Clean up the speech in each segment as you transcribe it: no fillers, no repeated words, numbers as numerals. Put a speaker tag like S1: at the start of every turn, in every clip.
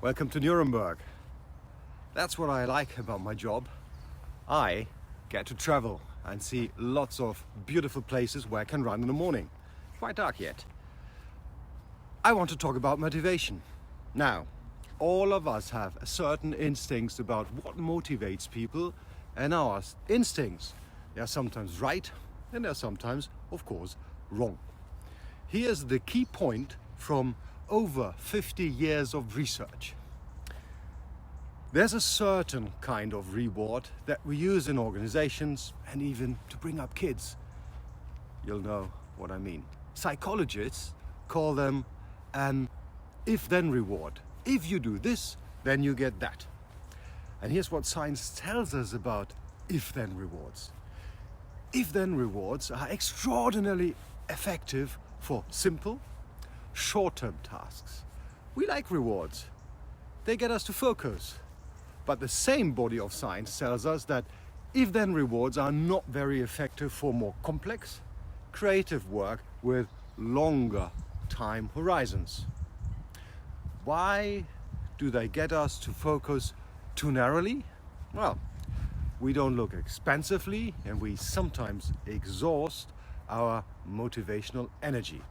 S1: Welcome to Nuremberg. That's what I like about my job. I get to travel and see lots of beautiful places where I can run in the morning. Quite dark yet. I want to talk about motivation. Now, all of us have a certain instincts about what motivates people, and our instincts, they are sometimes right and they are sometimes, of course, wrong. Here's the key point from over 50 years of research. There's a certain kind of reward that we use in organizations and even to bring up kids. You'll know what I mean. Psychologists call them an if-then reward. If you do this, then you get that. And here's what science tells us about if-then rewards. If-then rewards are extraordinarily effective for simple, short-term tasks. We like rewards. They get us to focus. But the same body of science tells us that if-then rewards are not very effective for more complex, creative work with longer time horizons. Why do they get us to focus too narrowly? Well, we don't look expansively and we sometimes exhaust our motivational energy.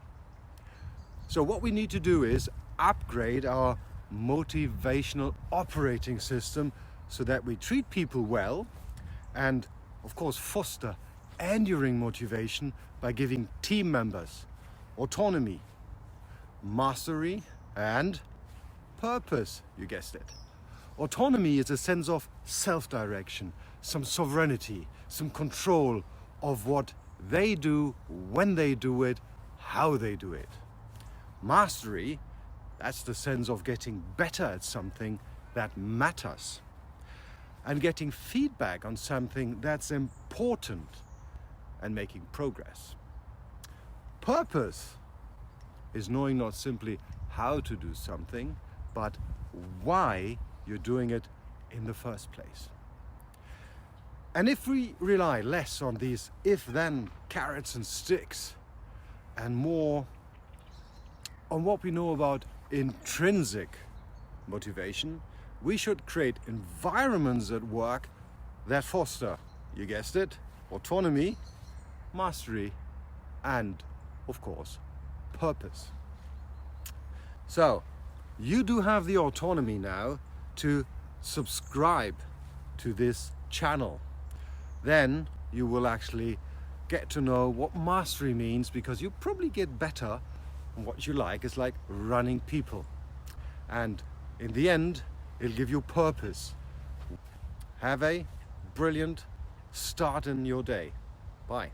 S1: So what we need to do is upgrade our motivational operating system so that we treat people well and, of course, foster enduring motivation by giving team members autonomy, mastery, and purpose, you guessed it. Autonomy is a sense of self-direction, some sovereignty, some control of what they do, when they do it, how they do it. Mastery, that's the sense of getting better at something that matters and getting feedback on something that's important and making progress. Purpose is knowing not simply how to do something, but why you're doing it in the first place. And if we rely less on these if-then carrots and sticks and more on what we know about intrinsic motivation, we should create environments at work that foster, you guessed it, autonomy, mastery, and, of course, purpose. So, you do have the autonomy now to subscribe to this channel. Then you will actually get to know what mastery means, because you probably get better on what you like. It's like running people. And in the end, it'll give you purpose. Have a brilliant start in your day. Bye.